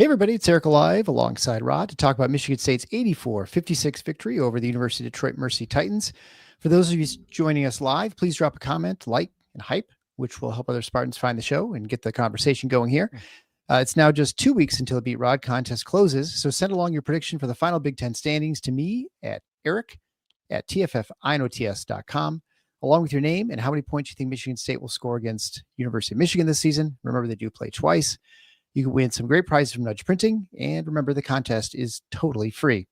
Hey everybody, it's Eric Alive alongside Rod to talk about Michigan State's 84-56 victory over the University of Detroit Mercy Titans. For those of you joining us live, please drop a comment, like, and hype, which will help other Spartans find the show and get the conversation going here. It's now just 2 weeks until the Beat Rod contest closes, so send along your prediction for the final Big Ten standings to me at eric@tffinots.com, along with your name and how many points you think Michigan State will score against University of Michigan this season. Remember, they do play twice. You can win some great prizes from Nudge Printing, and remember, the contest is totally free.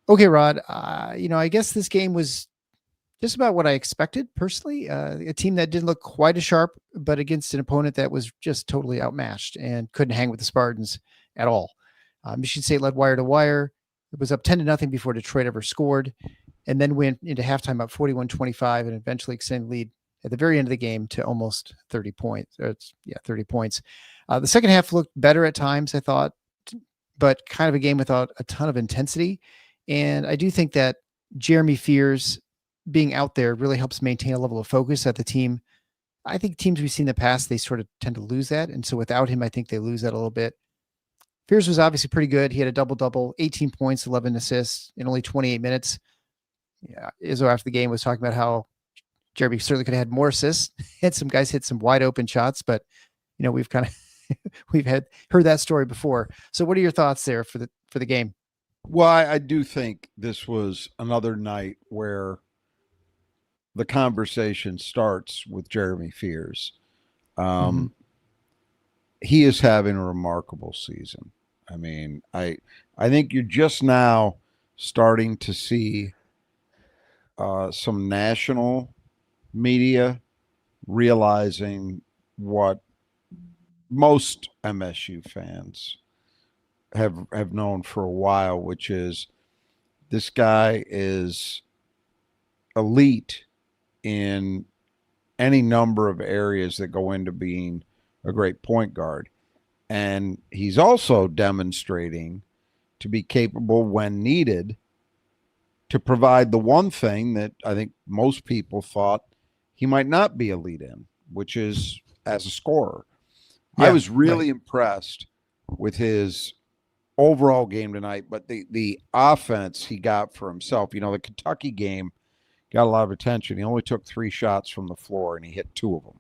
Okay, Rod, I guess this game was just about what I expected, personally. A team that didn't look quite as sharp, but against an opponent that was just totally outmatched and couldn't hang with the Spartans at all. Michigan State led wire to wire. It was up 10-0 before Detroit ever scored, and then went into halftime up 41-25 and eventually extended lead at the very end of the game to almost 30 points. 30 points. The second half looked better at times, I thought, but kind of a game without a ton of intensity. And I do think that Jeremy Fears being out there really helps maintain a level of focus at the team. I think teams we've seen in the past, they sort of tend to lose that. And so without him, I think they lose that a little bit. Fears was obviously pretty good. He had a double-double, 18 points, 11 assists in only 28 minutes. Yeah, Izzo after the game was talking about how Jeremy certainly could have had more assists. And some guys hit some wide open shots, but we've kind of heard that story before. So what are your thoughts there for the game? Well, I do think this was another night where the conversation starts with Jeremy Fears. He is having a remarkable season. I mean, I think you're just now starting to see some national media realizing what most MSU fans have known for a while, which is this guy is elite in any number of areas that go into being a great point guard. And he's also demonstrating to be capable when needed to provide the one thing that I think most people thought he might not be elite in, which is as a scorer. I was really impressed with his overall game tonight, but the offense he got for himself, the Kentucky game got a lot of attention. He only took 3 shots from the floor, and he hit 2 of them.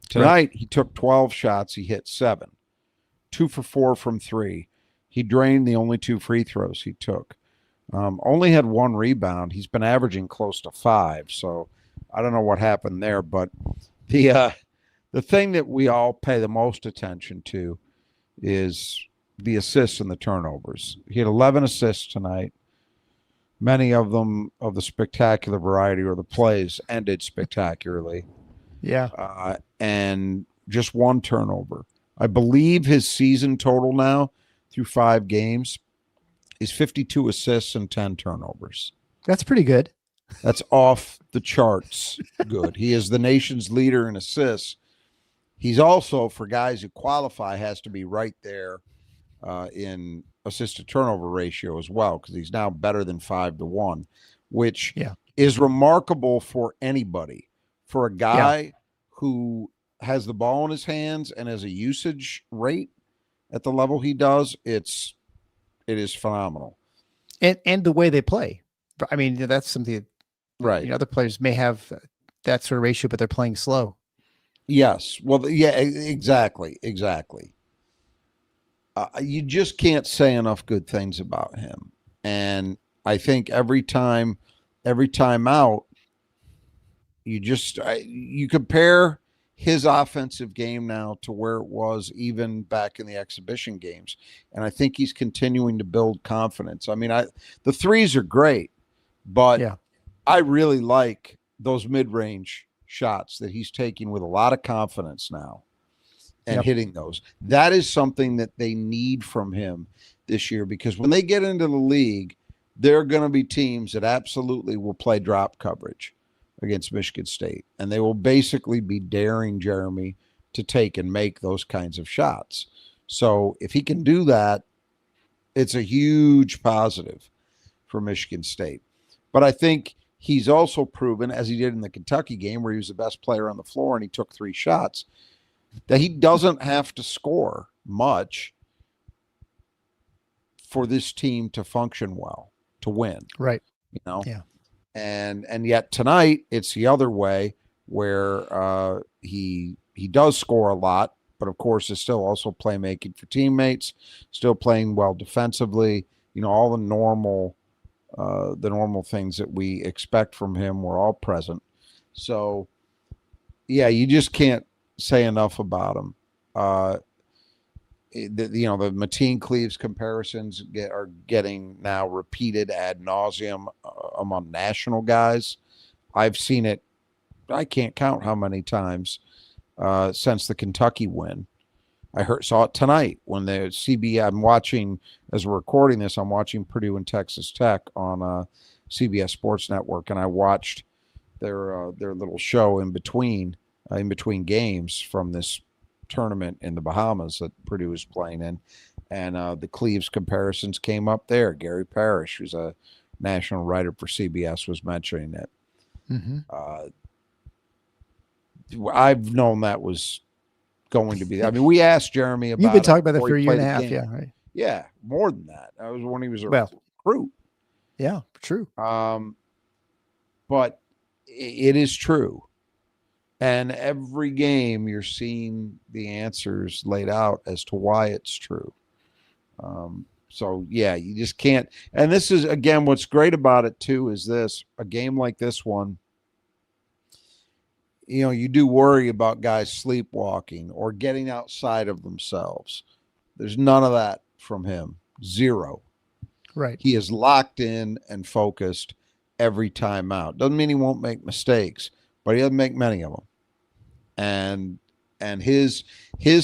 Tonight, he took 12 shots. He hit 7, 2 for 4 from 3. He drained the only 2 free throws he took. Only had 1 rebound. He's been averaging close to 5, so I don't know what happened there, but the thing that we all pay the most attention to is the assists and the turnovers. He had 11 assists tonight, many of them of the spectacular variety, or the plays ended spectacularly. Yeah. And just 1 turnover. I believe his season total now through 5 games is 52 assists and 10 turnovers. That's pretty good. That's off the charts good. He is the nation's leader in assists. He's also, for guys who qualify, has to be right there in assist-to-turnover ratio as well, because he's now better than 5-1, which is remarkable for anybody. For a guy who has the ball in his hands and has a usage rate at the level he does, it is phenomenal. And the way they play. I mean, that's something that, other players may have that sort of ratio, but they're playing slow. Yes. Well, yeah, exactly. You just can't say enough good things about him. And I think every time out, you compare his offensive game now to where it was even back in the exhibition games. And I think he's continuing to build confidence. I mean, the threes are great, but I really like those mid-range shots that he's taking with a lot of confidence now and hitting those. That is something that they need from him this year, because when they get into the league, there are going to be teams that absolutely will play drop coverage against Michigan State, and they will basically be daring Jeremy to take and make those kinds of shots. So if he can do that, it's a huge positive for Michigan State. But I think he's also proven, as he did in the Kentucky game where he was the best player on the floor and he took 3 shots, that he doesn't have to score much for this team to function well, to win. Right. Yeah. And yet tonight it's the other way where he does score a lot, but of course is still also playmaking for teammates, still playing well defensively. All the normal things that we expect from him were all present. So yeah, you just can't say enough about him. The Mateen Cleaves comparisons are getting now repeated ad nauseum among national guys. I've seen it. I can't count how many times since the Kentucky win. Saw it tonight when the CBS. I'm watching as we're recording this. I'm watching Purdue and Texas Tech on CBS Sports Network, and I watched their little show in between games from this tournament in the Bahamas that Purdue is playing in, and the Cleaves comparisons came up there. Gary Parrish, who's a national writer for CBS, was mentioning it. I've known that was going to be. I mean, we asked Jeremy about. You've been talking about that for a year and a half, yeah, right? Yeah, more than that. That was when he was a recruit. Yeah, true. But it is true. And every game you're seeing the answers laid out as to why it's true. So, yeah, you just can't. And this is, again, what's great about it, too, is a game like this one, you do worry about guys sleepwalking or getting outside of themselves. There's none of that from him. Zero. Right. He is locked in and focused every time out. Doesn't mean he won't make mistakes, but he doesn't make many of them. And his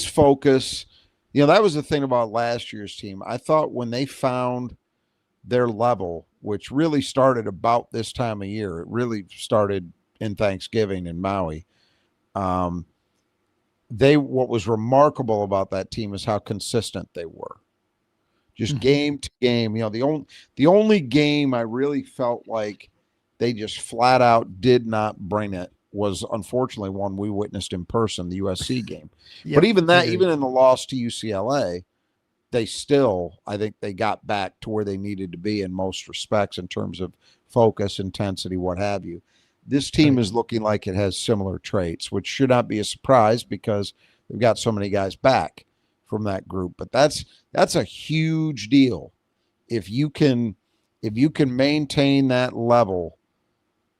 focus, that was the thing about last year's team. I thought when they found their level, which really started about this time of year, it really started in Thanksgiving in Maui. What was remarkable about that team is how consistent they were. Just game to game. The only game I really felt like they just flat out did not bring it was unfortunately one we witnessed in person, the USC game. But even in the loss to UCLA, I think they got back to where they needed to be in most respects in terms of focus, intensity, what have you. This team is looking like it has similar traits, which should not be a surprise because they've got so many guys back from that group. But that's a huge deal. If you can maintain that level,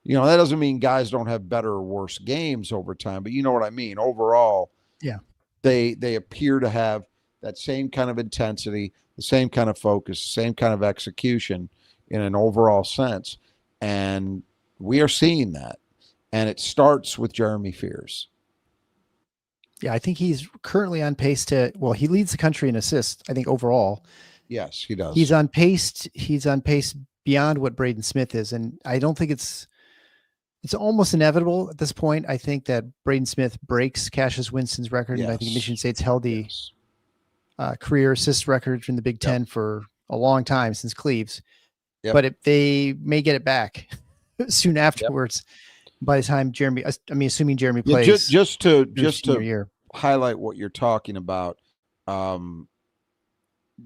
that doesn't mean guys don't have better or worse games over time, but you know what I mean. Overall, yeah, they appear to have that same kind of intensity, the same kind of focus, the same kind of execution in an overall sense. And we are seeing that. And it starts with Jeremy Fears. Yeah, I think he's currently on pace he leads the country in assists, I think, overall. Yes, he does. He's on pace beyond what Braden Smith is. And I don't think it's almost inevitable at this point. I think that Braden Smith breaks Cassius Winston's record. Yes. And I think Michigan State's held the career assist record from the Big Ten for a long time since Cleaves. Yep. But they may get it back soon afterwards. Yep. By the time assuming Jeremy plays, just to highlight what you're talking about,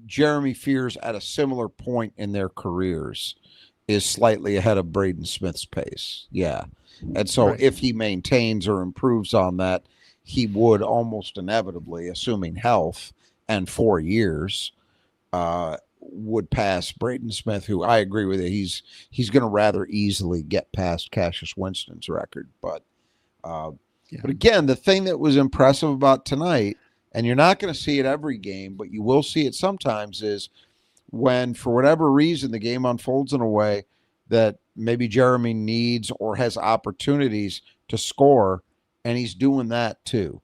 Jeremy Fears at a similar point in their careers is slightly ahead of Braden Smith's pace. Yeah. And so if he maintains or improves on that, he would almost inevitably, assuming health and 4 years, would pass Braden Smith, who I agree with you. He's going to rather easily get past Cassius Winston's record. But again, the thing that was impressive about tonight, and you're not going to see it every game, but you will see it sometimes, is when, for whatever reason, the game unfolds in a way that maybe Jeremy needs or has opportunities to score, and he's doing that too.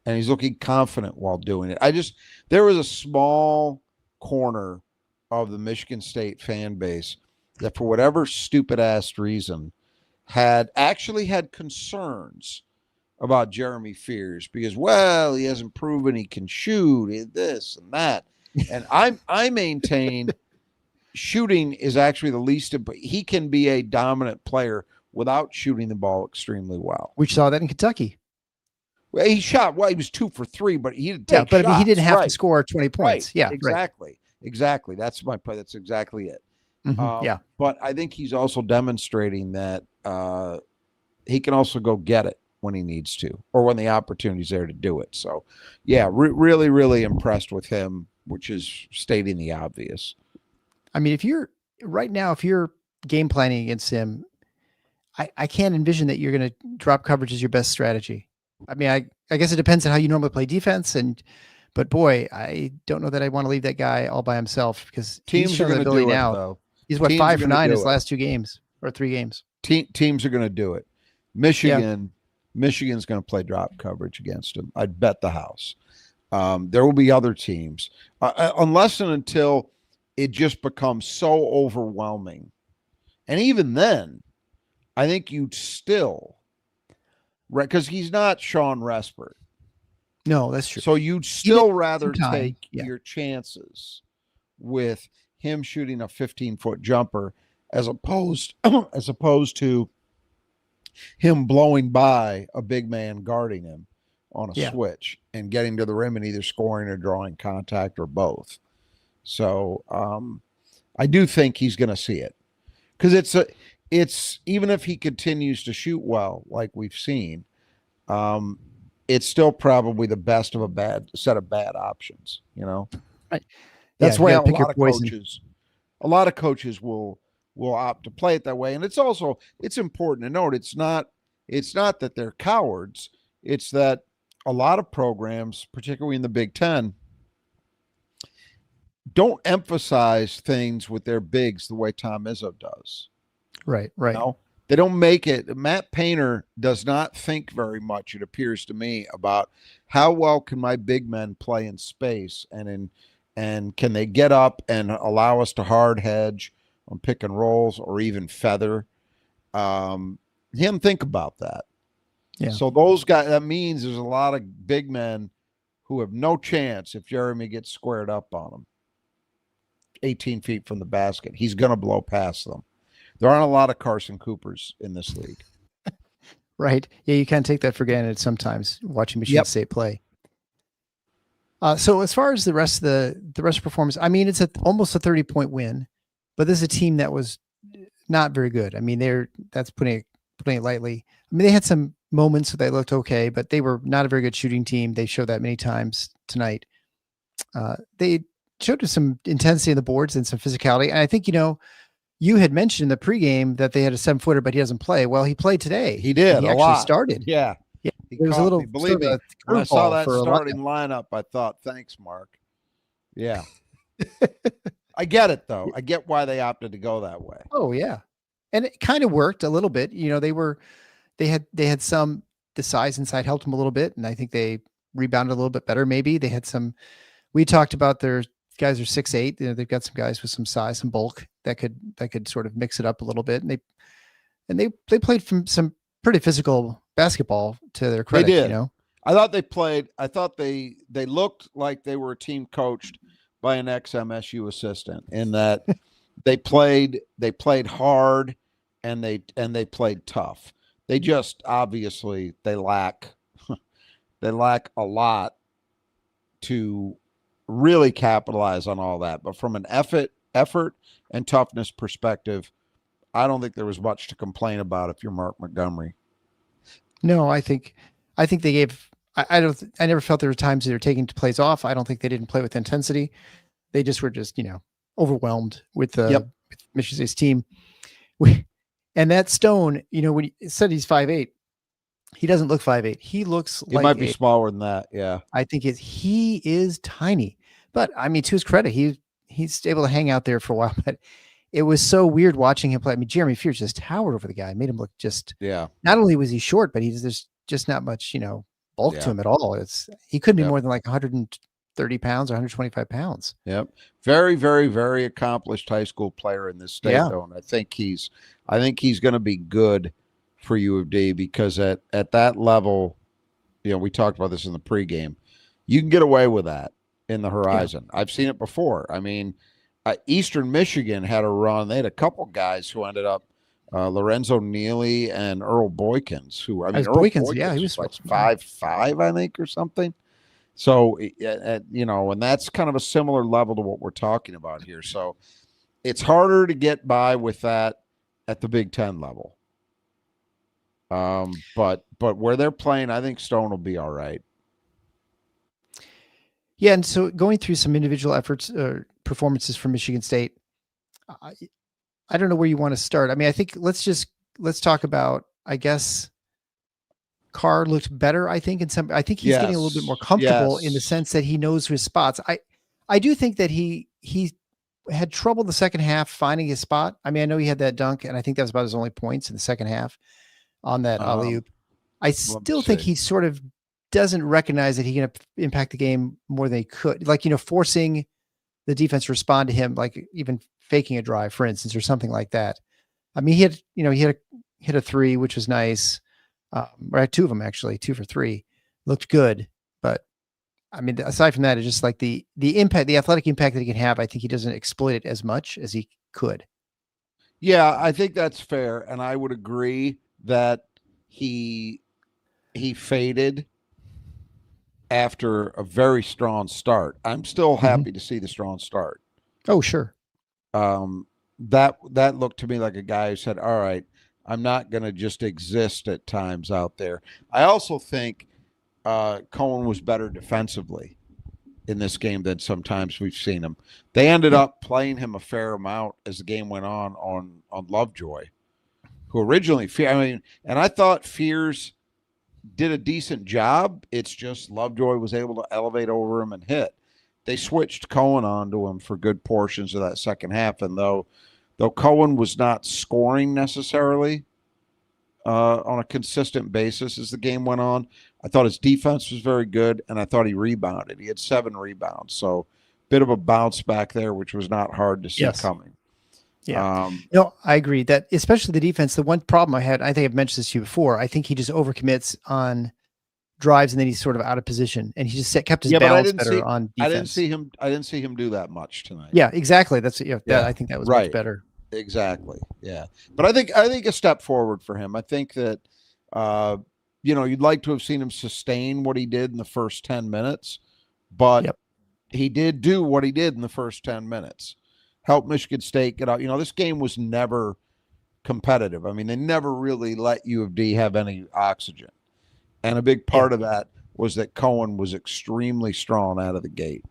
And he's looking confident while doing it. There was a small corner of the Michigan State fan base that, for whatever stupid ass reason, had concerns about Jeremy Fears because, he hasn't proven he can shoot this and that. And I maintain shooting is actually the least. He can be a dominant player without shooting the ball extremely well. We saw that in Kentucky. Well, he shot. He was 2 for 3, but he didn't take shots. But he didn't have to score 20 points. Right. Yeah, exactly. Right. exactly. That's my point. That's exactly it. Yeah. But I think he's also demonstrating that he can also go get it when he needs to, or when the opportunity's there to do it. So, yeah, really, really impressed with him, which is stating the obvious. I mean, if you're game planning against him, I can't envision that you're going to drop coverage as your best strategy. I mean, I guess it depends on how you normally play defense, but boy, I don't know that I want to leave that guy all by himself, because teams are going to do it though. He's what, 5 for 9 his last 2 games or 3 games. Teams are going to do it. Michigan's going to play drop coverage against him. I'd bet the house. There will be other teams, unless and until it just becomes so overwhelming. And even then, I think you'd still, right? Because he's not Sean Respert. No, that's true. So you'd still rather take your chances with him shooting a 15-foot jumper as opposed to him blowing by a big man guarding him on a switch and getting to the rim and either scoring or drawing contact or both. So I do think he's going to see it, because it's even if he continues to shoot well, like we've seen, it's still probably the best of a bad set of bad options, Right. That's why a lot of coaches will opt to play it that way. And it's important to note, it's not that they're cowards. It's that a lot of programs, particularly in the Big Ten, don't emphasize things with their bigs the way Tom Izzo does. Right. They don't make it. Matt Painter does not think very much, it appears to me, about how well can my big men play in space and can they get up and allow us to hard hedge on pick and rolls or even feather. Him think about that. Yeah. So those guys, that means there's a lot of big men who have no chance if Jeremy gets squared up on them 18 feet from the basket. He's going to blow past them. There aren't a lot of Carson Coopers in this league. Right. Yeah, you can't take that for granted sometimes watching Michigan State play. So as far as the rest of performance, I mean, it's almost a 30-point win, but this is a team that was not very good. I mean, that's putting it lightly. I mean, they had some moments that they looked okay, but they were not a very good shooting team. They showed that many times tonight. They showed some intensity in the boards and some physicality. And I think, you had mentioned in the pregame that they had a 7-footer, but he doesn't play. Well, he played today. He did. He actually started. Yeah. It was a little. Believe me, when I saw that starting lineup, I thought, thanks, Mark. Yeah. I get it, though. I get why they opted to go that way. Oh, yeah. And it kind of worked a little bit. They had some, the size inside helped them a little bit. And I think they rebounded a little bit better. Maybe they had we talked about their guys are 6'8". They've got some guys with some size, some bulk that could sort of mix it up a little bit. And they played from some pretty physical basketball, to their credit. They did. I thought they looked like they were a team coached by an ex-MSU assistant, in that they played hard and they played tough. They just obviously they lack a lot to really capitalize on all that. But from an effort and toughness perspective, I don't think there was much to complain about if you're Mark Montgomery. No, I think they gave. I never felt there were times they were taking plays off. I don't think they didn't play with intensity. They just were overwhelmed with with Michigan State's team. And that Stone, when he said he's 5'8", he doesn't look 5'8". He looks like he might be smaller than that. Yeah, I think he is tiny. But I mean, to his credit, he's able to hang out there for a while. But it was so weird watching him play. I mean, Jeremy Fears just towered over the guy, made him look just. Yeah. Not only was he short, but there's just not much bulk to him at all. He couldn't be more than like 130 pounds or 125 pounds. Yep. Very, very, very accomplished high school player in this state, though. And I think he's going to be good for U of D, because at that level, we talked about this in the pregame, you can get away with that in the Horizon. Yeah. I've seen it before. I mean, Eastern Michigan had a run. They had a couple guys who ended up, Lorenzo Neely and Earl Boykins, who, Earl Boykins, he was like 5'5", I think, or something. So, and that's kind of a similar level to what we're talking about here. So it's harder to get by with that at the Big Ten level. But where they're playing, I think Stone will be all right. Yeah, and so going through some individual efforts, performances from Michigan State, I don't know where you want to start. I mean, I think let's talk about, I guess, Carr looked better. I think I think he's getting a little bit more comfortable in the sense that he knows his spots. I do think that he had trouble in the second half finding his spot. I mean, I know he had that dunk, and I think that was about his only points in the second half on that alley-oop. I still think he sort of doesn't recognize that he can impact the game more than he could. Like, forcing the defense to respond to him, like even faking a drive, for instance, or something like that. I mean, he hit a three, which was nice. Right, two of them actually, 2 for 3, looked good. But I mean, aside from that, it's just like the impact, the athletic impact that he can have. I think he doesn't exploit it as much as he could. Yeah, I think that's fair, and I would agree that he faded after a very strong start. I'm still happy to see the strong start. Oh, sure. That looked to me like a guy who said, all right, I'm not going to just exist at times out there. I also think Cohen was better defensively in this game than sometimes we've seen him. They ended up playing him a fair amount as the game went on Lovejoy, who originally, and I thought Fears did a decent job. It's just Lovejoy was able to elevate over him and hit. They switched Cohen onto him for good portions of that second half, and though Cohen was not scoring necessarily on a consistent basis as the game went on, I thought his defense was very good, and I thought he rebounded. He had 7 rebounds, so bit of a bounce back there, which was not hard to see coming. Yeah. I agree that especially the defense, the one problem I had, I think I've mentioned this to you before, I think he just overcommits on drives and then he's sort of out of position, and he just kept his balance better on defense. I didn't see him do that much tonight. Yeah, exactly. That's I think that was much better. Exactly. Yeah. But I think a step forward for him. I think that you'd like to have seen him sustain what he did in the first 10 minutes, but he did do what he did in the first 10 minutes. Help Michigan State get out. This game was never competitive. I mean, they never really let U of D have any oxygen. And a big part of that was that Cohen was extremely strong out of the gate.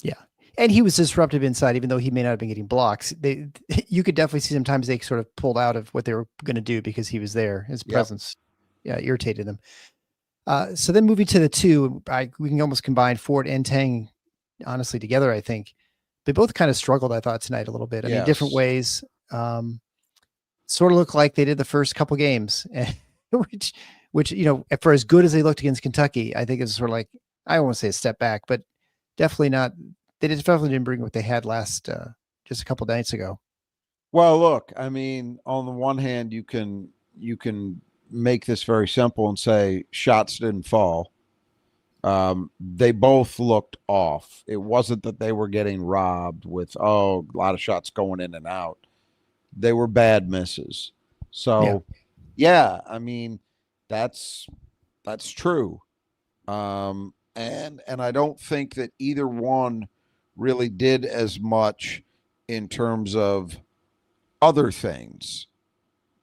Yeah. And he was disruptive inside, even though he may not have been getting blocks. You could definitely see sometimes they sort of pulled out of what they were going to do because he was there. His presence irritated them. So then moving to the 2, we can almost combine Fort and Tang, honestly, together, I think. They both kind of struggled, I thought, tonight a little bit. I mean, different ways. Sort of looked like they did the first couple games, which for as good as they looked against Kentucky, I think it's sort of like, I won't say a step back, but definitely not. They definitely didn't bring what they had last just a couple nights ago. Well, look, I mean, on the one hand, you can make this very simple and say shots didn't fall. They both looked off. It wasn't that they were getting robbed with, a lot of shots going in and out. They were bad misses. So, I mean, that's true. And I don't think that either one really did as much in terms of other ththings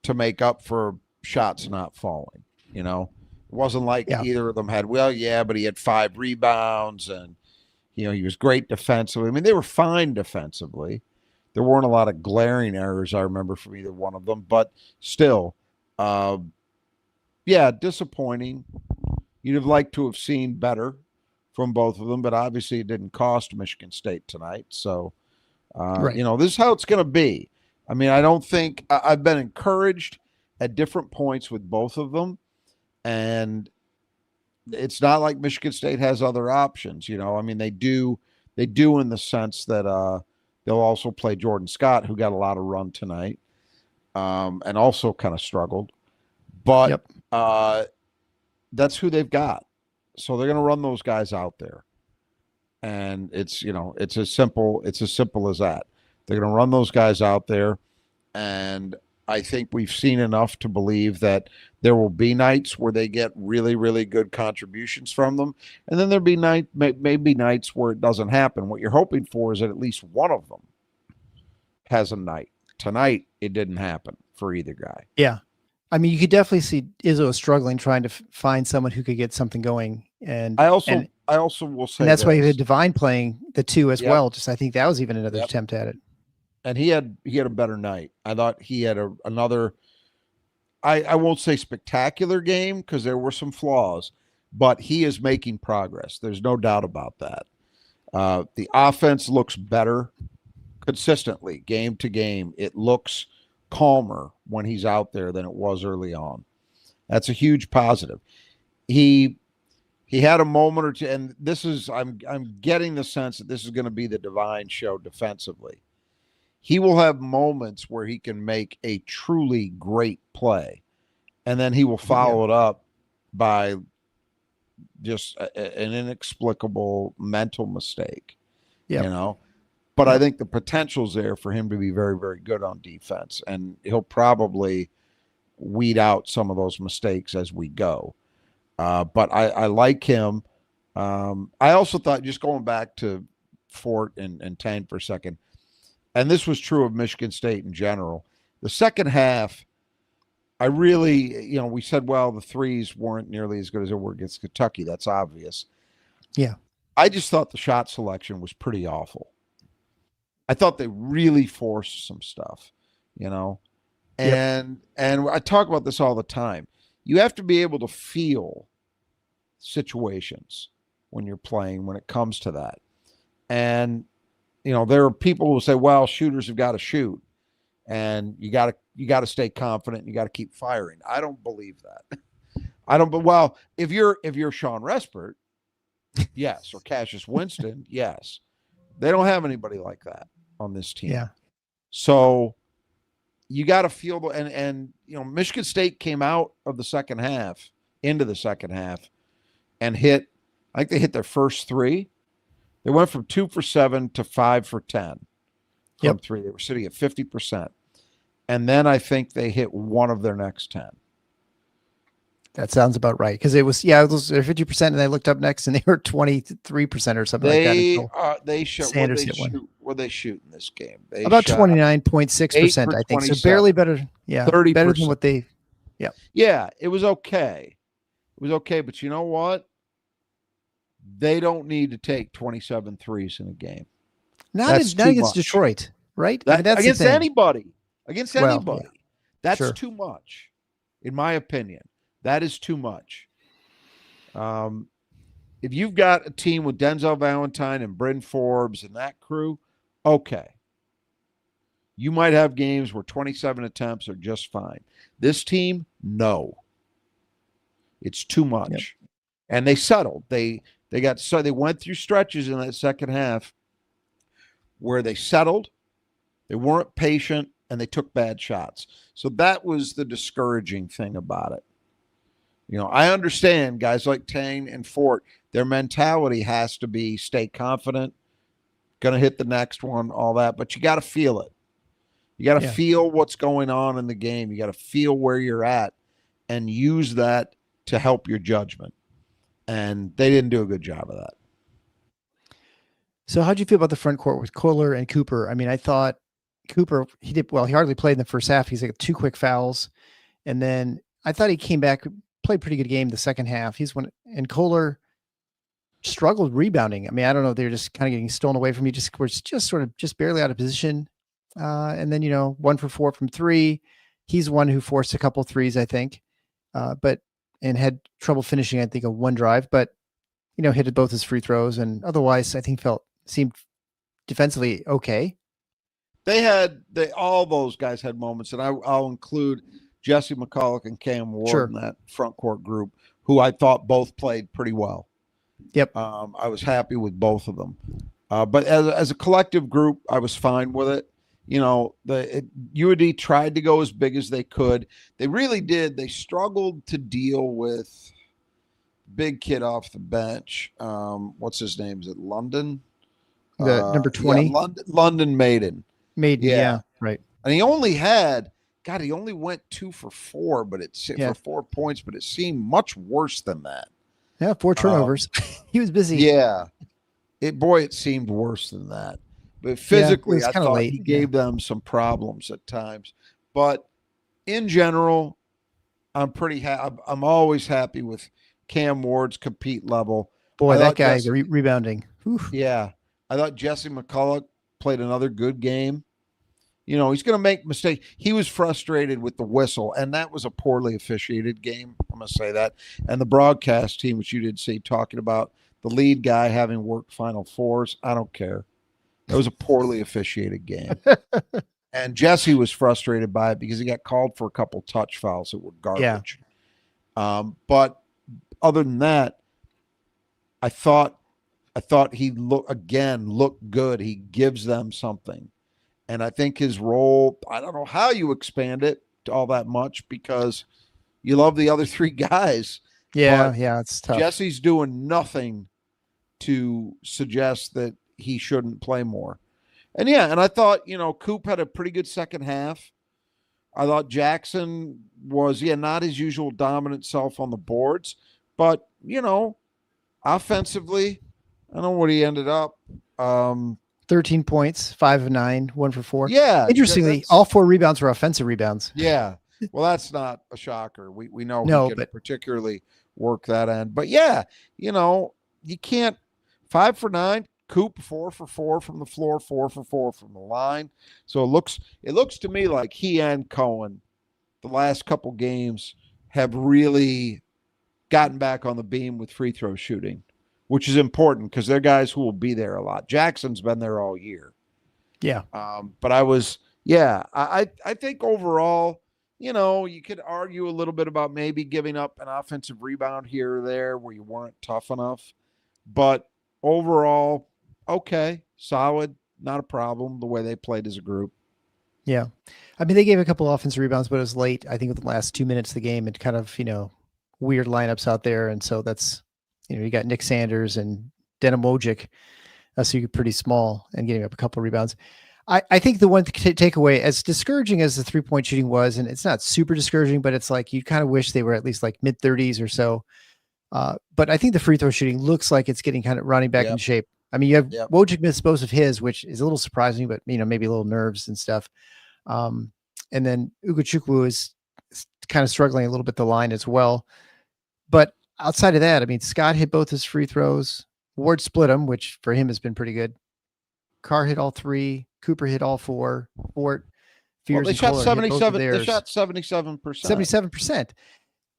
to make up for shots not falling, It wasn't like either of them had, but he had 5 rebounds and, he was great defensively. I mean, they were fine defensively. There weren't a lot of glaring errors I remember from either one of them, but still, disappointing. You'd have liked to have seen better from both of them, but obviously it didn't cost Michigan State tonight. So, this is how it's going to be. I mean, I don't think I've been encouraged at different points with both of them. And it's not like Michigan State has other options, I mean, they do in the sense that they'll also play Jordan Scott, who got a lot of run tonight, and also kind of struggled. But that's who they've got. So they're going to run those guys out there. And it's as simple as that. They're going to run those guys out there, and I think we've seen enough to believe that there will be nights where they get really, really good contributions from them. And then there'll be maybe nights where it doesn't happen. What you're hoping for is that at least one of them has a night. Tonight, it didn't happen for either guy. Yeah. I mean, you could definitely see Izzo struggling trying to find someone who could get something going. I also will say, and that's why you this. had Divine playing the 2 as Yep. well. Just, I think that was even another Yep. attempt at it. And he had a better night. I thought he had another, I won't say spectacular game because there were some flaws, but he is making progress. There's no doubt about that. The offense looks better consistently, game to game. It looks calmer when he's out there than it was early on. That's a huge positive. He had a moment or two, and this is, I'm getting the sense that this is going to be the Divine show defensively. He will have moments where he can make a truly great play, and then he will follow it up by just an inexplicable mental mistake, you know. But I think the potential's there for him to be very, very good on defense, and he'll probably weed out some of those mistakes as we go. But I like him. I also thought, just going back to Fort and Tang for a second, and this was true of Michigan State in general, the second half, I really, we said, well, the threes weren't nearly as good as they were against Kentucky. That's obvious. Yeah. I just thought the shot selection was pretty awful. I thought they really forced some stuff, and I talk about this all the time. You have to be able to feel situations when you're playing when it comes to that. And, there are people who say, well, shooters have got to shoot and you got to stay confident. You got to keep firing. I don't believe that. Well, if you're Sean Respert, yes, or Cassius Winston, yes. They don't have anybody like that on this team. Yeah. So you got to feel, and Michigan State came out of the second half, into the second half, and I think they hit their first three. They went from 2 for 7 to 5 for 10 from three. They were sitting at 50%. And then I think they hit one of their next 10. That sounds about right. Because it was 50%, and they looked up next and they were 23% or something like that. They shot. Sanders hit one. What they shoot in this game? They about 29.6%, I think. So barely better. Yeah, 30%. Better than what they. Yeah. Yeah, it was okay. It was okay, but you know what? They don't need to take 27 threes in a game. Not against Detroit, right? That's against anybody. Against anybody. Well, yeah. That's too much, in my opinion. That is too much. If you've got a team with Denzel Valentine and Bryn Forbes and that crew, okay. You might have games where 27 attempts are just fine. This team, no. It's too much. Yep. And they settled. They went through stretches in that second half where they settled, they weren't patient, and they took bad shots. So that was the discouraging thing about it. I understand guys like Tang and Fort, their mentality has to be stay confident, going to hit the next one, all that, but you got to feel it. You got to feel what's going on in the game. You got to feel where you're at and use that to help your judgment. And they didn't do a good job of that. So how'd you feel about the front court with Kohler and Cooper? I mean, I thought Cooper, he did well. He hardly played in the first half. He's like 2 quick fouls. And then I thought he came back, played pretty good game the second half. And Kohler struggled rebounding. I mean, I don't know if they're just kind of getting stolen away from you. We're just sort of just barely out of position. And then, 1 for 4 from 3. He's one who forced a couple threes, I think. And had trouble finishing, I think, a one drive, but, hit both his free throws. And otherwise, I think seemed defensively okay. All those guys had moments, and I'll include Jesse McCulloch and Cam Ward in that front court group, who I thought both played pretty well. Yep. I was happy with both of them. But as a collective group, I was fine with it. UAD tried to go as big as they could. They really did. They struggled to deal with big kid off the bench. What's his name? Is it London? The number 20? Yeah, London Maiden. Yeah, right. And he only had God, he only went 2 for 4, but Yeah. for 4 points, but it seemed much worse than that. Yeah. 4 turnovers. He was busy. Yeah. It seemed worse than that. But Yeah. It physically, was I kind of thought late. he Yeah. gave them some problems at times. But in general, I'm always happy with Cam Ward's compete level. Boy, I that thought guy Jesse, rebounding. Whew. yeah, I thought Jesse McCulloch played another good game. You know, he's going to make mistakes. He was frustrated with the whistle, and that was a poorly officiated game. I'm going to say that. And the broadcast team, which you did see, talking about the lead guy having worked Final Fours. I don't care. It was a poorly officiated game. And Jesse was frustrated by it because he got called for a couple touch fouls that were Yeah. garbage. But other than that, I thought he looked good. He gives them something. And I think his role, I don't know how you expand it to all that much because you love the other 3 guys. Yeah. But Yeah. It's tough. Jesse's doing nothing to suggest that he shouldn't play more. And and I thought, Coop had a pretty good second half. I thought Jackson was, not his usual dominant self on the boards, but, offensively, I don't know what he ended up. 13 points, 5 of 9, 1 for 4. Yeah. Interestingly, all 4 rebounds were offensive rebounds. Yeah. Well, that's not a shocker. We know No, he can but particularly work that end. But you can't 5 for 9, Coop 4 for 4 from the floor, 4 for 4 from the line. So it looks to me like he and Cohen, the last couple games, have really gotten back on the beam with free throw shooting, which is important because they're guys who will be there a lot. Jackson's been there all year. yeah. But I think overall, you could argue a little bit about maybe giving up an offensive rebound here or there where you weren't tough enough. But overall, okay, solid, not a problem the way they played as a group. Yeah. I mean, they gave a couple offensive rebounds, but it was late. I think with the last 2 minutes of the game, it kind of, weird lineups out there. And so that's, you got Nick Sanders and Denim Wojcik. So you're pretty small and getting up a couple of rebounds. I think the one takeaway, as discouraging as the 3-point shooting was, and it's not super discouraging, but it's like you kind of wish they were at least like mid 30s or so. But I think the free throw shooting looks like it's getting kind of running back in shape. I mean, you have Wojcik missed both of his, which is a little surprising, but maybe a little nerves and stuff. And then Ugochukwu is kind of struggling a little bit the line as well. But outside of that, I mean, Scott hit both his free throws. Ward split them, which for him has been pretty good. Carr hit all 3. Cooper hit all 4. Fort, Fears, they shot 77. They shot 77%. 77%,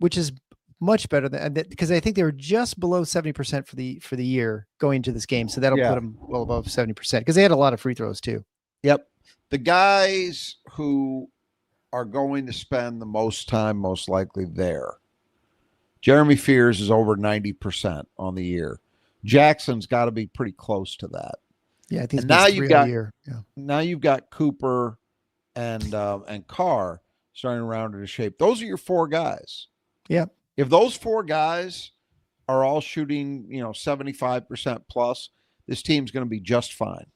which is much better than, because I think they were just below 70% for the year going into this game. So that'll put them well above 70% because they had a lot of free throws too. Yep. The guys who are going to spend the most time, most likely there. Jeremy Fears is over 90% on the year. Jackson's got to be pretty close to that. Yeah, I think and now you've got Cooper and Carr starting to round into shape. Those are your 4 guys. Yeah. If those 4 guys are all shooting, 75% plus, this team's going to be just fine.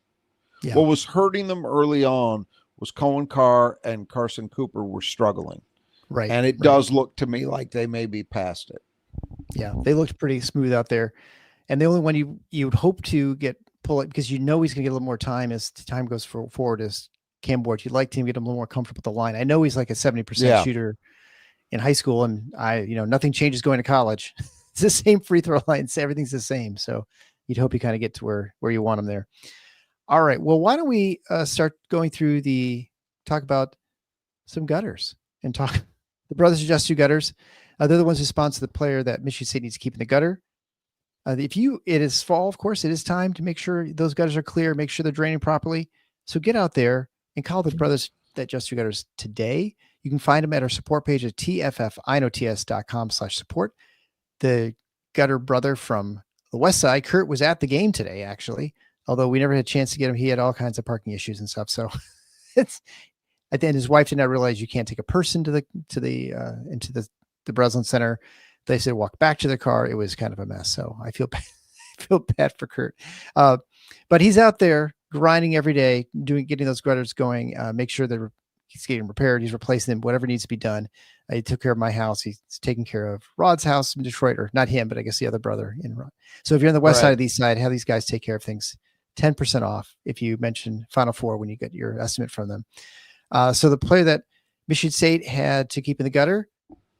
Yeah. What was hurting them early on was Cohen Carr and Carson Cooper were struggling. Right. And it does look to me like they may be past it. Yeah. They looked pretty smooth out there. And the only one you would hope to pull it, because he's going to get a little more time as time goes forward, is Cam Ward. You'd like to get him a little more comfortable with the line. I know he's like a 70% shooter in high school, and nothing changes going to college. It's the same free throw lines. Everything's the same. So you'd hope you kind of get to where you want him there. All right. Well, why don't we start going through talk about some gutters and talk the brothers Just Two Gutters. They're the ones who sponsor the player that Michigan State needs to keep in the gutter. It is fall, of course, it is time to make sure those gutters are clear, make sure they're draining properly. So get out there and call the brothers that Just Two Gutters today. You can find them at our support page at tffinots.com/support. The gutter brother from the West Side, Kurt, was at the game today, actually, although we never had a chance to get him. He had all kinds of parking issues and stuff. So it's at the end, his wife did not realize you can't take a person into the Breslin Center. They said walk back to their car. It was kind of a mess. So I feel bad for Kurt. But he's out there grinding every day, getting those gutters going. Make sure they're he's getting repaired. He's replacing them, whatever needs to be done. He took care of my house. He's taking care of Rod's house in Detroit, or not him, but I guess the other brother in Rod. So if you're on the west side of the east side, have these guys take care of things. 10% off if you mention Final Four when you get your estimate from them. So the player that Michigan State had to keep in the gutter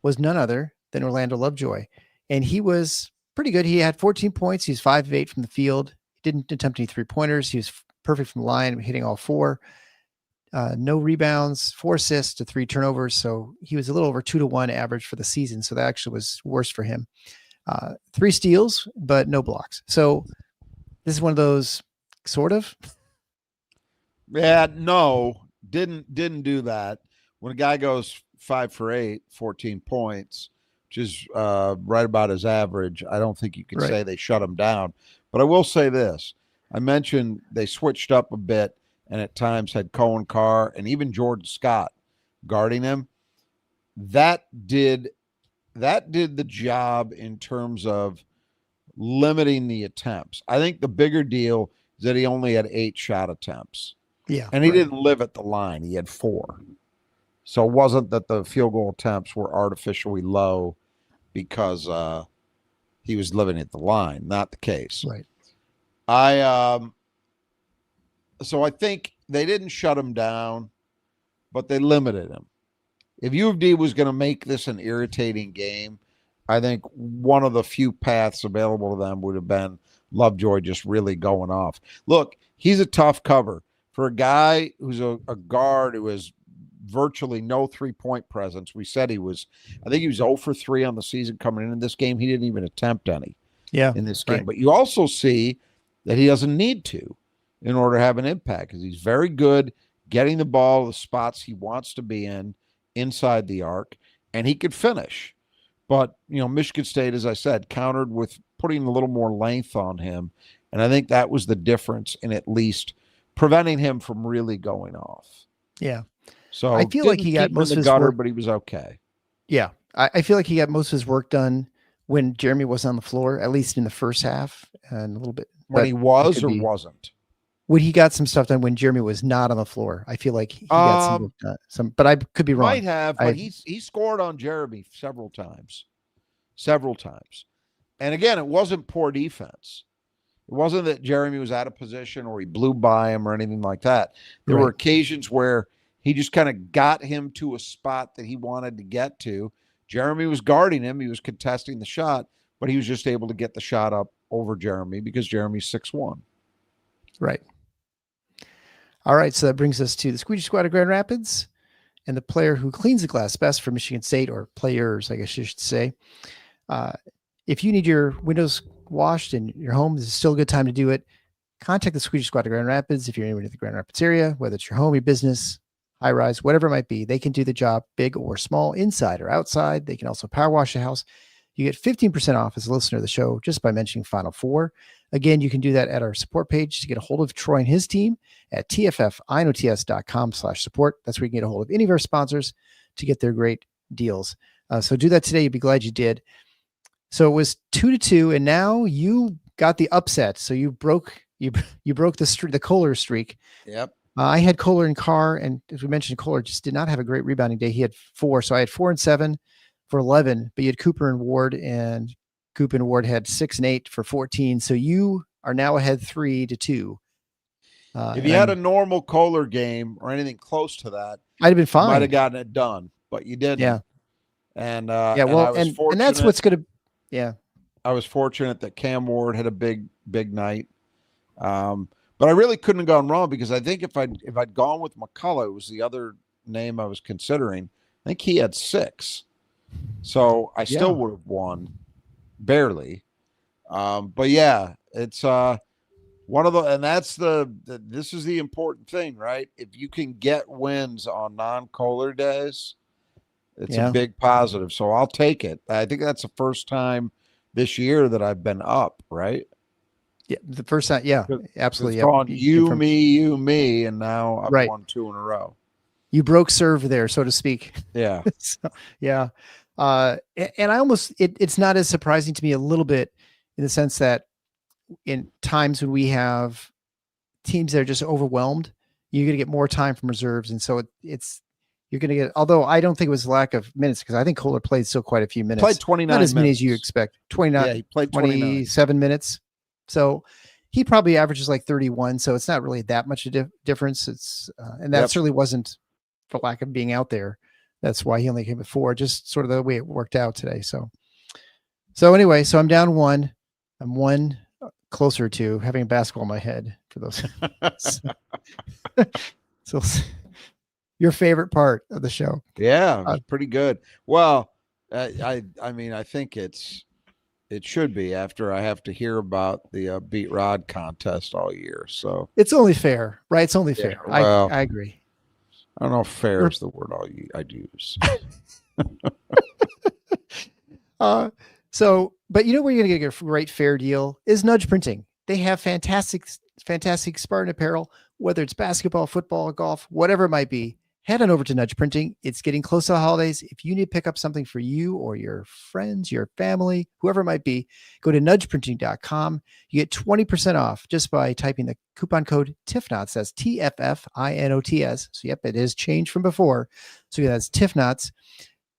was none other than Orlando Lovejoy. And he was pretty good. He had 14 points. He was 5 of 8 from the field. He didn't attempt any 3-pointers. He was perfect from the line, hitting all 4. No rebounds, 4 assists to 3 turnovers. So he was a little over 2-to-1 average for the season. So that actually was worse for him. 3 steals, but no blocks. So this is one of those sort of. Yeah, no, didn't do that. When a guy goes 5 for 8, 14 points, which is right about his average, I don't think you can say they shut him down. But I will say this. I mentioned they switched up a bit and at times had Cohen Carr and even Jordan Scott guarding him. That did the job in terms of limiting the attempts. I think the bigger deal is that he only had 8 shot attempts. Yeah. And he didn't live at the line. He had 4. So it wasn't that the field goal attempts were artificially low because he was living at the line. Not the case. Right. So I think they didn't shut him down, but they limited him. If U of D was going to make this an irritating game, I think one of the few paths available to them would have been Lovejoy just really going off. Look, he's a tough cover. For a guy who's a guard who has virtually no 3-point presence, I think he was 0 for 3 on the season coming in this game. He didn't even attempt any in this game. Right. But you also see that he doesn't need to in order to have an impact because he's very good getting the ball the spots he wants to be in inside the arc, and he could finish. But, Michigan State, as I said, countered with putting a little more length on him, and I think that was the difference in at least preventing him from really going off. Yeah. So I feel like he got most of his gutter, work, but he was okay. Yeah. I feel like he got most of his work done when Jeremy was on the floor, at least in the first half and a little bit. When he was or wasn't? When he got some stuff done when Jeremy was not on the floor. I feel like he got some, but I could be wrong. Might have, but he scored on Jeremy several times. And again, it wasn't poor defense. It wasn't that Jeremy was out of position or he blew by him or anything like that. There were occasions where he just kind of got him to a spot that he wanted to get to. Jeremy was guarding him. He was contesting the shot, but he was just able to get the shot up over Jeremy because Jeremy's 6'1". Right. All right. So that brings us to the Squeegee Squad of Grand Rapids and the player who cleans the glass best for Michigan State, or players, I guess you should say. If you need your windows washed in your home, this is still a good time to do it. Contact the Squeegee Squad of Grand Rapids if you're anywhere in the Grand Rapids area, whether it's your home, your business, high rise, whatever it might be. They can do the job big or small, inside or outside. They can also power wash the house. You get 15% off as a listener of the show just by mentioning Final Four. Again, you can do that at our support page to get a hold of Troy and his team at tffinots.com/support. That's where you can get a hold of any of our sponsors to get their great deals. So do that today. You'll be glad you did. So it was 2-2, and now you got the upset. So you broke the Kohler streak. Yep. I had Kohler and Carr, and as we mentioned, Kohler just did not have a great rebounding day. He had 4, so I had 4 and 7 for 11. But you had Cooper and Ward, and Cooper and Ward had 6 and 8 for 14. So you are now ahead 3-2. If you had a normal Kohler game or anything close to that, I'd have been fine. Might have gotten it done, but you didn't. Yeah. And and that's what's going to. Yeah. I was fortunate that Cam Ward had a big night. But I really couldn't have gone wrong because I think if I'd gone with McCullough, it was the other name I was considering. I think he had 6. So I still would have won barely. But yeah, it's one of the, and that's this is the important thing, right? If you can get wins on non-Kohler days, it's a big positive. So I'll take it. I think that's the first time this year that I've been up, right? Yeah, the first time. Yeah, absolutely. It's gone you, me, and now I've won 2 in a row. You broke serve there, so to speak. Yeah. So, yeah. And I almost, it's not as surprising to me a little bit in the sense that in times when we have teams that are just overwhelmed, you're going to get more time from reserves. And so it's You're going to get, although I don't think it was lack of minutes, because I think Kohler played still quite a few minutes. Played 29 Not as many minutes. as you expect. 29. Yeah, he played 27 minutes. So he probably averages like 31. So it's not really that much a difference. It's and that certainly wasn't for lack of being out there. That's why he only came at 4. Just sort of the way it worked out today. So anyway, so I'm down 1. I'm 1 closer to having a basketball in my head for those. So your favorite part of the show? Yeah, it was pretty good. Well, I mean, I think it should be after I have to hear about the Beat Rod contest all year. So it's only fair, right? It's only fair. Well, I agree. I don't know if fair is the word I'd use. But you know where you're going to get a great fair deal is Nudge Printing. They have fantastic Spartan apparel, whether it's basketball, football, golf, whatever it might be. Head on over to Nudge Printing. It's getting close to the holidays. If you need to pick up something for you or your friends, your family, whoever it might be, go to nudgeprinting.com. You get 20% off just by typing the coupon code TIFFNOTS. That's TFFINOTS. So yep, it is changed from before. So yeah, that's TIFFNOTS.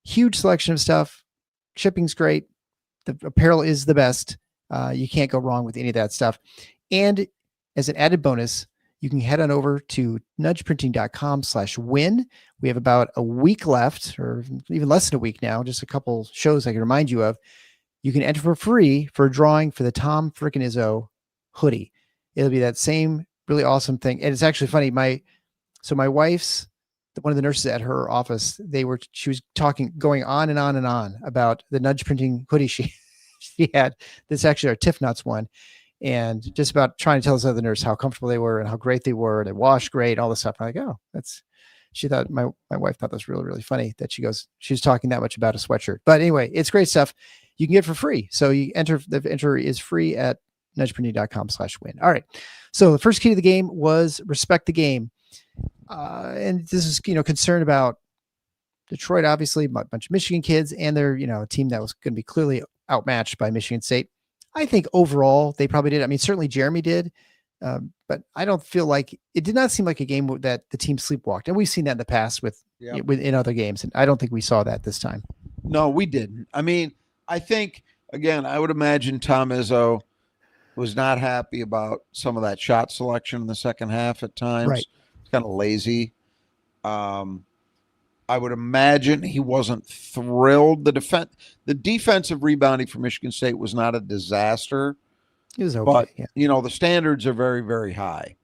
Huge selection of stuff. Shipping's great. The apparel is the best. You can't go wrong with any of that stuff. And as an added bonus, you can head on over to nudgeprinting.com/win. We have about a week left, or even less than a week now, just a couple shows I can remind you of. You can enter for free for a drawing for the Tom Frickin' Izzo hoodie. It'll be that same really awesome thing. And it's actually funny. My wife's, one of the nurses at her office, she was going on and on and on about the Nudge Printing hoodie she had. This is actually our Tiff Nuts one. And just about trying to tell this other nurse how comfortable they were and how great they were. They wash great, all this stuff. I'm like, oh, she thought my wife thought that was really, really funny that she was talking that much about a sweatshirt. But anyway, it's great stuff. You can get it for free. So the entry is free at nudgeprinting.com/win. All right. So the first key to the game was respect the game. And this is, concern about Detroit, obviously, a bunch of Michigan kids, and they're, a team that was going to be clearly outmatched by Michigan State. I think overall they probably did. I mean, certainly Jeremy did, but I don't feel like it did not seem like a game that the team sleepwalked. And we've seen that in the past in other games. And I don't think we saw that this time. No, we didn't. I mean, I think, again, I would imagine Tom Izzo was not happy about some of that shot selection in the second half at times. Right. It's kind of lazy. I would imagine he wasn't thrilled. The defensive rebounding for Michigan State was not a disaster. It was okay. But, the standards are very, very high.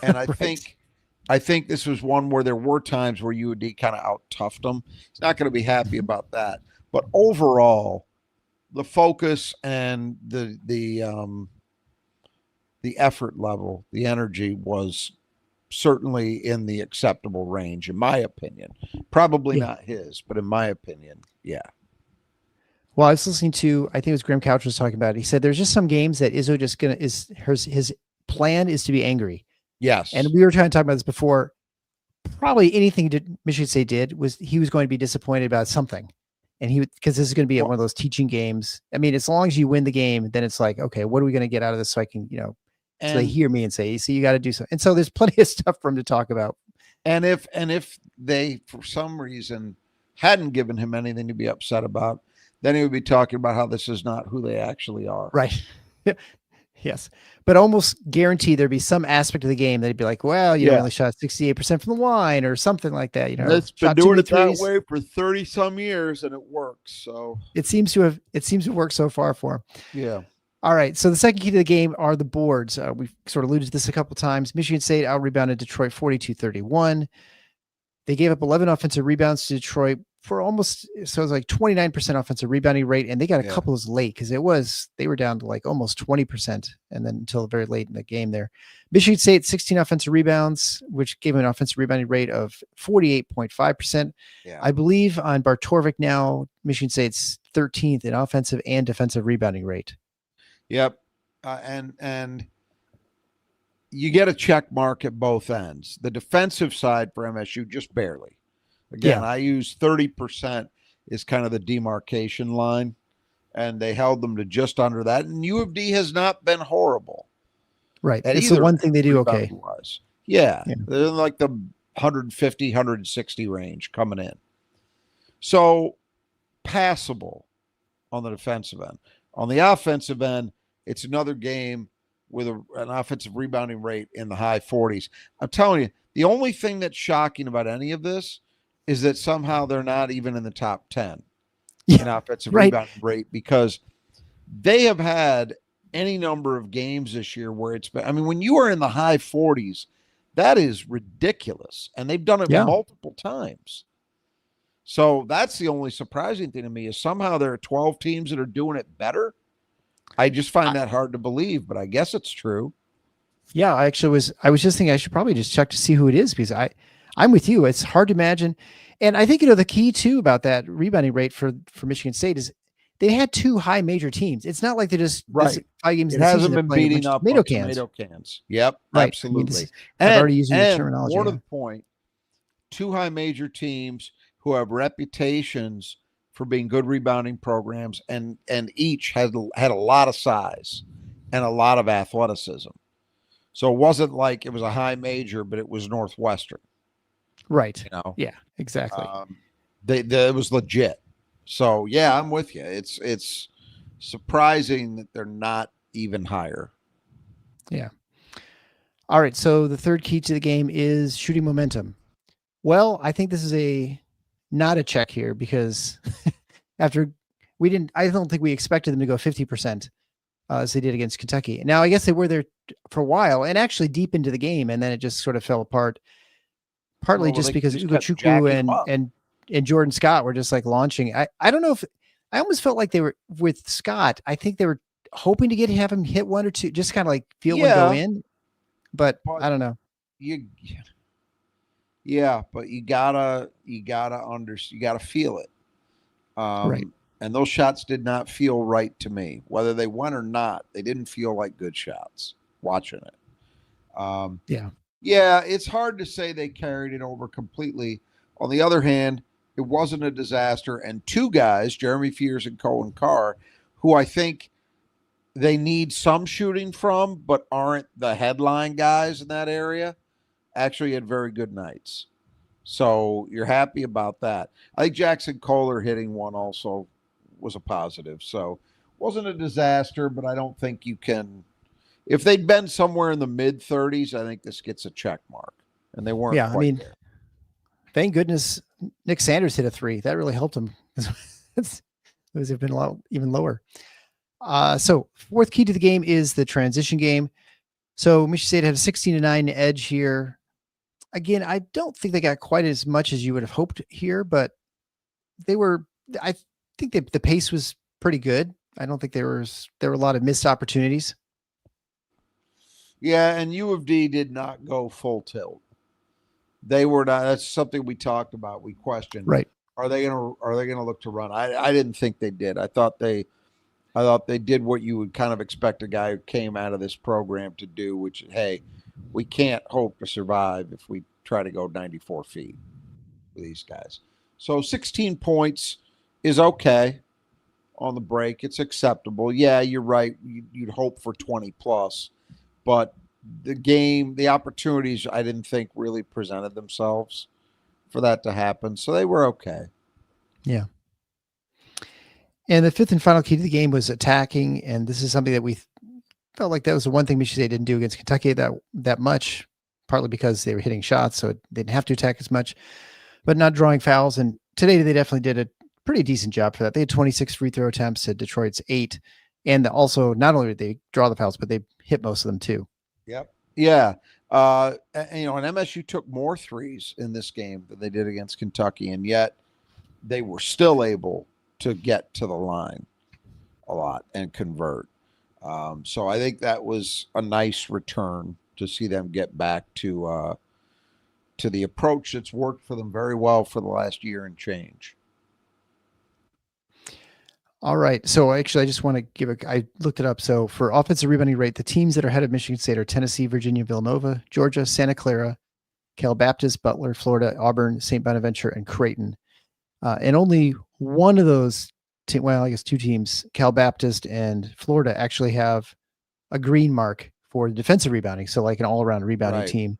And I think this was one where there were times where UAD kind of out-toughed them. He's not going to be happy about that. But overall, the focus and the effort level, the energy was certainly in the acceptable range, in my opinion. Probably not his, but in my opinion, yeah. Well, I was listening to, I think it was Graham Couch was talking about it. He said there's just some games that Izzo his plan is to be angry. Yes. And we were trying to talk about this before. Probably anything Michigan State did was he was going to be disappointed about something. And because this is going to be one of those teaching games. I mean, as long as you win the game, then it's like, okay, what are we going to get out of this so I can, so they hear me and say, see, you got to do something. And so there's plenty of stuff for him to talk about. And if they, for some reason, hadn't given him anything to be upset about, then he would be talking about how this is not who they actually are. Right. Yes. But almost guaranteed there'd be some aspect of the game that'd be like, well, only shot 68% from the line or something like that. It's been doing it that way for 30 some years and it works. So it seems to work so far for him. Yeah. All right. So the second key to the game are the boards. We've sort of alluded to this a couple of times. Michigan State out-rebounded Detroit 42-31. They gave up 11 offensive rebounds to Detroit for almost, so it was like 29% offensive rebounding rate. And they got a couple of those late because they were down to like almost 20% and then until very late in the game there. Michigan State, 16 offensive rebounds, which gave them an offensive rebounding rate of 48.5%. Yeah. I believe on Bartorvik now, Michigan State's 13th in offensive and defensive rebounding rate. Yep. And you get a check mark at both ends. The defensive side for MSU, just barely. Again, I use 30% is kind of the demarcation line, and they held them to just under that. And U of D has not been horrible. Right. It's the one thing they do okay. Yeah. They're like the 150, 160 range coming in. So passable on the defensive end. On the offensive end, it's another game with an offensive rebounding rate in the high 40s. I'm telling you, the only thing that's shocking about any of this is that somehow they're not even in the top 10 in offensive right. rebounding rate, because they have had any number of games this year where it's been, I mean, when you are in the high 40s, that is ridiculous. And they've done it multiple times. So that's the only surprising thing to me, is somehow there are 12 teams that are doing it better. I just find that hard to believe, but I guess it's true. Yeah, I was just thinking I should probably just check to see who it is, because I'm with you. It's hard to imagine. And I think, the key too about that rebounding rate for Michigan State is they had 2 high major teams. It's not like they're just 5 games. It hasn't been beating up tomato cans. Yep, right. absolutely. I've already used the terminology. More to the point, 2 high major teams who have reputations for being good rebounding programs, and each had a lot of size and a lot of athleticism. So it wasn't like it was a high major, but it was Northwestern. Right. Yeah, exactly. It was legit. So yeah, I'm with you. It's surprising that they're not even higher. Yeah. All right. So the third key to the game is shooting momentum. Well, I think this is not a check here, because I don't think we expected them to go 50% as they did against Kentucky. Now, I guess they were there for a while and actually deep into the game, and then it just sort of fell apart. Partly just because Ugochukwu and Jordan Scott were just like launching. I don't know if I almost felt like they were with Scott. I think they were hoping to have him hit 1 or 2, just kind of like feel one go in. But I don't know. But you gotta feel it. Right. And those shots did not feel right to me. Whether they went or not, they didn't feel like good shots watching it. Yeah, it's hard to say they carried it over completely. On the other hand, it wasn't a disaster. And 2 guys, Jeremy Fears and Cohen Carr, who I think they need some shooting from, but aren't the headline guys in that area, actually had very good nights. So you're happy about that. I think Jackson Kohler hitting 1 also was a positive. So wasn't a disaster, but I don't think you can. If they'd been somewhere in the mid 30s, I think this gets a check mark. And they weren't. Yeah, there. Thank goodness Nick Sanders hit a 3. That really helped him. Those have been even lower. So fourth key to the game is the transition game. So Michigan State had a 16-9 edge here. Again, I don't think they got quite as much as you would have hoped here, but I think the pace was pretty good. I don't think there were a lot of missed opportunities. Yeah, and U of D did not go full tilt. They were not. That's something we talked about. We questioned. Right. Are they gonna look to run? I didn't think they did. I thought they did what you would kind of expect a guy who came out of this program to do, which, hey, we can't hope to survive if we try to go 94 feet with these guys. So 16 points is okay on the break. It's acceptable. Yeah, you're right. You'd hope for 20 plus, but the opportunities I didn't think really presented themselves for that to happen. So they were okay. Yeah. And the fifth and final key to the game was attacking. And this is something that we felt like that was the one thing Michigan State didn't do against Kentucky that much, partly because they were hitting shots, so they didn't have to attack as much, but not drawing fouls. And today they definitely did a pretty decent job for that. They had 26 free throw attempts to Detroit's 8. And also, not only did they draw the fouls, but they hit most of them too. Yep. Yeah. And MSU took more threes in this game than they did against Kentucky, and yet they were still able to get to the line a lot and convert. So I think that was a nice return to see them get back to the approach that's worked for them very well for the last year and change. All right. So actually, I just want to I looked it up. So for offensive rebounding rate, the teams that are ahead of Michigan State are Tennessee, Virginia, Villanova, Georgia, Santa Clara, Cal Baptist, Butler, Florida, Auburn, St. Bonaventure, and Creighton. And only one of those, I guess 2 teams, Cal Baptist and Florida, actually have a green mark for defensive rebounding. So like an all-around rebounding team.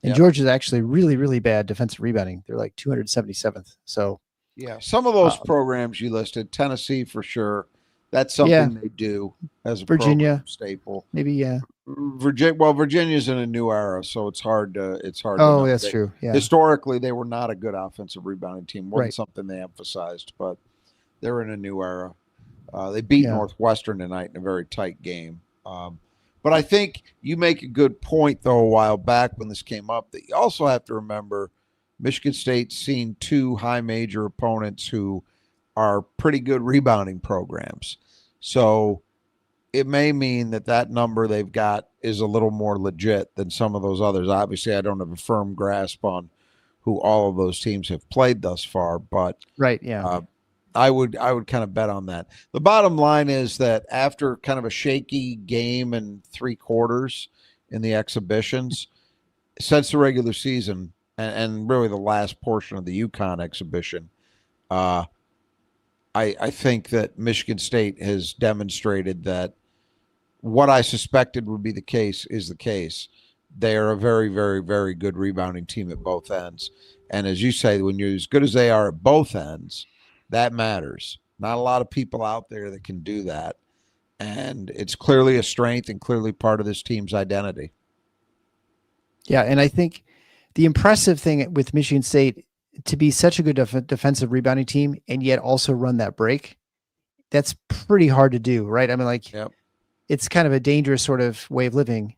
And Georgia's actually really, really bad defensive rebounding. They're like 277th. So yeah, some of those programs you listed, Tennessee for sure. That's something they do as a program staple. Maybe, yeah. Virginia's in a new era, so it's hard to to know. That's true. Yeah. Historically, they were not a good offensive rebounding team. Wasn't something they emphasized, but they're in a new era. They beat Northwestern tonight in a very tight game. But I think you make a good point, though, a while back when this came up, that you also have to remember Michigan State's seen two high major opponents who are pretty good rebounding programs. So it may mean that number they've got is a little more legit than some of those others. Obviously, I don't have a firm grasp on who all of those teams have played thus far, but I would kind of bet on that. The bottom line is that after kind of a shaky game and 3 quarters in the exhibitions, since the regular season and really the last portion of the UConn exhibition, I think that Michigan State has demonstrated that what I suspected would be the case is the case. They are a very, very, very good rebounding team at both ends. And as you say, when you're as good as they are at both ends, that matters. Not a lot of people out there that can do that. And it's clearly a strength and clearly part of this team's identity. Yeah, and I think the impressive thing with Michigan State, to be such a good defensive rebounding team and yet also run that break, that's pretty hard to do, right? I mean, it's kind of a dangerous sort of way of living.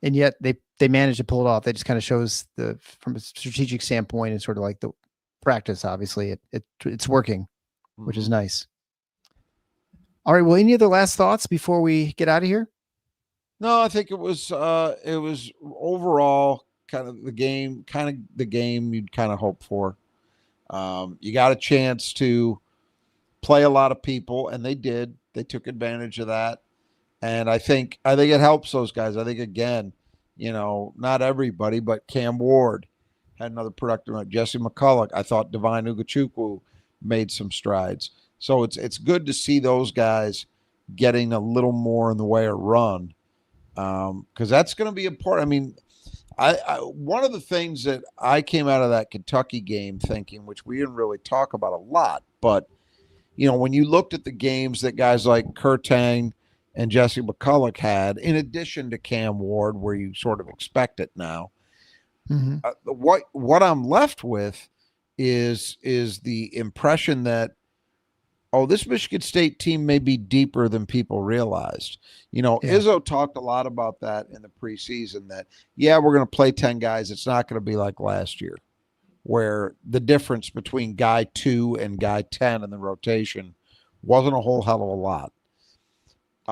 And yet they managed to pull it off. That just kind of shows from a strategic standpoint and sort of like the practice, obviously it's working, which is nice. All right. Well, any other last thoughts before we get out of here? No, I think it was overall kind of the game you'd kind of hope for. You got a chance to play a lot of people, and they did. They took advantage of that. And I think it helps those guys. I think, again, not everybody, but Cam Ward had another productive night. Jesse McCulloch. I thought Divine Ugachukwu made some strides. So it's good to see those guys getting a little more in the way of run, because that's going to be important. I mean, I one of the things that I came out of that Kentucky game thinking, which we didn't really talk about a lot, but when you looked at the games that guys like Kurtang and Jesse McCulloch had, in addition to Cam Ward, where you sort of expect it now, what I'm left with is the impression that, this Michigan State team may be deeper than people realized. Izzo talked a lot about that in the preseason, that, we're going to play 10 guys. It's not going to be like last year, where the difference between guy 2 and guy 10 in the rotation wasn't a whole hell of a lot.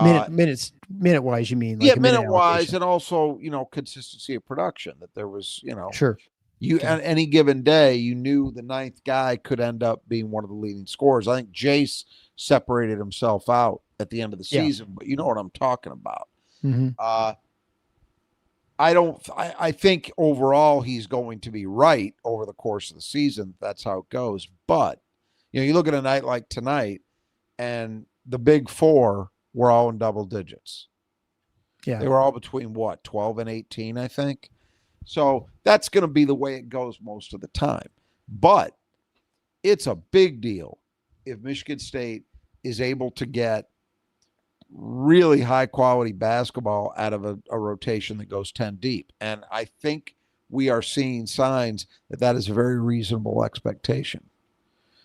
Minute wise, you mean? Like minute wise, and also, consistency of production, that there was, sure. On any given day, you knew the 9th guy could end up being one of the leading scorers. I think Jace separated himself out at the end of the season, but you know what I'm talking about. I think overall he's going to be right over the course of the season. That's how it goes. But, you look at a night like tonight, and the big 4 were all in double digits. Yeah. They were all between 12 and 18, I think. So that's going to be the way it goes most of the time. But it's a big deal if Michigan State is able to get really high quality basketball out of a rotation that goes 10 deep. And I think we are seeing signs that is a very reasonable expectation.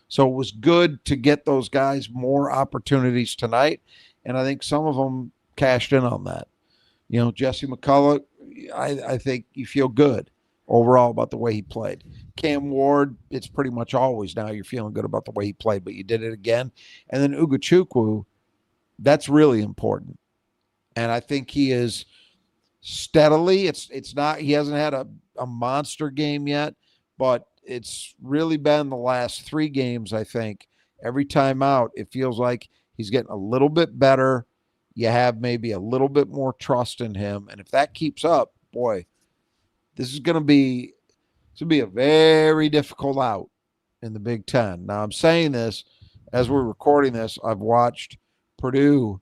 So it was good to get those guys more opportunities tonight. And I think some of them cashed in on that. Jesse McCulloch, I think you feel good overall about the way he played. Cam Ward, it's pretty much always now you're feeling good about the way he played, but you did it again. And then Ugachukwu, that's really important. And I think he is steadily, it's not, he hasn't had a monster game yet, but it's really been the last 3 games, I think. Every time out, it feels like he's getting a little bit better. You have maybe a little bit more trust in him. And if that keeps up, boy, this is going to be a very difficult out in the Big Ten. Now, I'm saying this as we're recording this. I've watched Purdue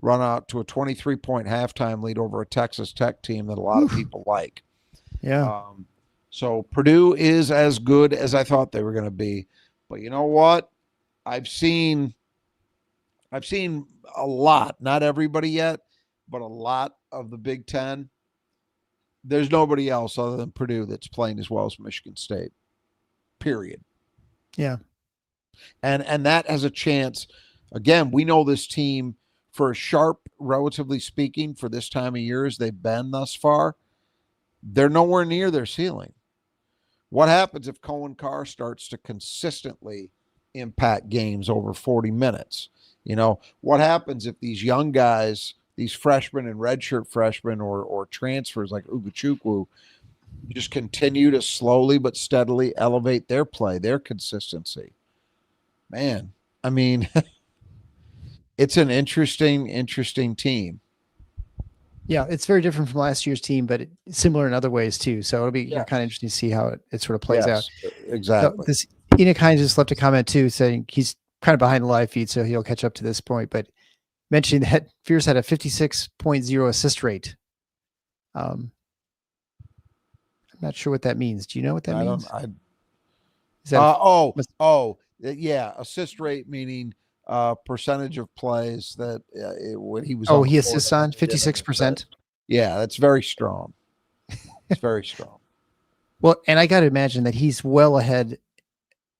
run out to a 23-point halftime lead over a Texas Tech team that a lot of people like. Yeah. So Purdue is as good as I thought they were going to be. But you know what? I've seen a lot, not everybody yet, but a lot of the Big Ten. There's nobody else other than Purdue that's playing as well as Michigan State. Period. Yeah. And that has a chance. Again, we know this team for a sharp, relatively speaking, for this time of year as they've been thus far, they're nowhere near their ceiling. What happens if Cohen Carr starts to consistently impact games over 40 minutes? You know, what happens if these young guys, these freshmen and redshirt freshmen or transfers like Ugachukwu, just continue to slowly but steadily elevate their play, their consistency? Man, I mean, it's an interesting team. Yeah, it's very different from last year's team, but it's similar in other ways too. So it'll be Yes. kind of interesting to see how it sort of plays out. Exactly. So this Enoch Hines just left a comment too, saying he's kind of behind the live feed, so he'll catch up to this point. But mentioning that Fierce had a 56.0 assist rate. I'm not sure what that means. Do you know what that means? Yeah, assist rate meaning percentage of plays that when he was he assists on 56%. Yeah, that's very strong. It's very strong. Well, and I got to imagine that he's well ahead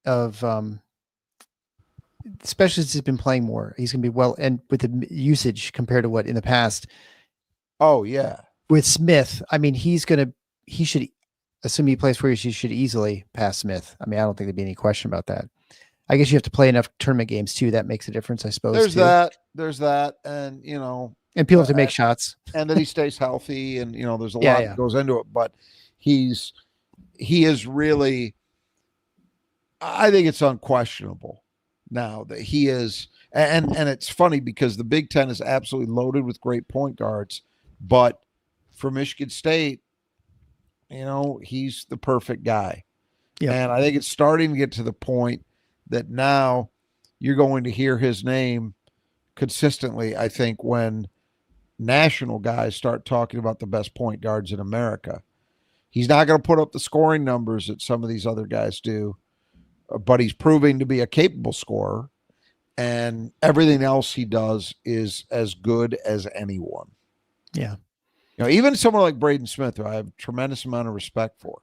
of especially since he's been playing more. He's going to be well, and with the usage compared to what in the past. Oh yeah. With Smith, I mean, he should, assuming he plays for you, he should easily pass Smith. I mean, I don't think there'd be any question about that. I guess you have to play enough tournament games too. That makes a difference, I suppose. There's that. And and people have to make shots, and that he stays healthy. And, there's a lot that goes into it, but he is really, I think it's unquestionable now that he is. And it's funny because the Big Ten is absolutely loaded with great point guards, but for Michigan State, he's the perfect guy. Yeah. And I think it's starting to get to the point that now you're going to hear his name consistently, I think, when national guys start talking about the best point guards in America. He's not going to put up the scoring numbers that some of these other guys do, but he's proving to be a capable scorer, and everything else he does is as good as anyone. Yeah. Even someone like Braden Smith, who I have a tremendous amount of respect for.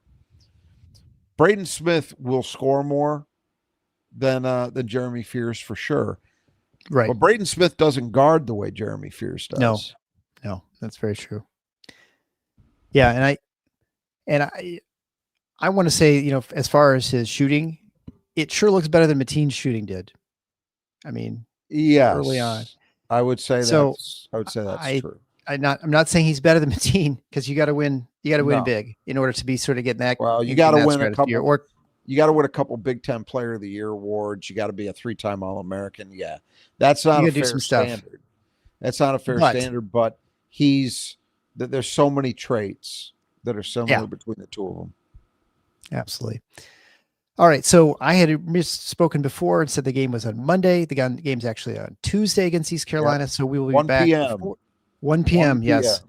Braden Smith will score more than Jeremy Fierce for sure. Right. But Braden Smith doesn't guard the way Jeremy Fierce does. No, that's very true. Yeah, and I want to say, as far as his shooting, it sure looks better than Mateen's shooting did. I mean, yes, early on. I would say that's true. I'm not saying he's better than Mateen, because you got to win. You got to win big in order to be sort of getting that. Well, you got to win a couple. You got to win a couple Big Ten Player of the Year awards. You got to be a 3-time All-American. Yeah, that's not a fair standard. That's not a fair standard. But there's so many traits that are similar between the two of them. Absolutely. All right. So I had misspoken before and said the game was on Monday. The game's actually on Tuesday against East Carolina. Yep. So we will be 1 back. p.m. 1 p.m. Yes.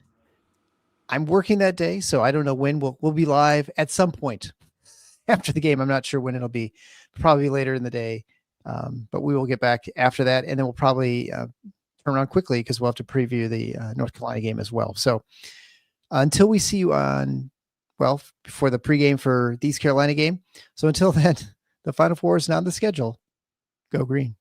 I'm working that day, so I don't know when. We'll be live at some point after the game. I'm not sure when it'll be. Probably later in the day. But we will get back after that, and then we'll probably turn around quickly because we'll have to preview the North Carolina game as well. So until we see you before the pregame for the East Carolina game. So until then, the Final Four is not on the schedule. Go Green.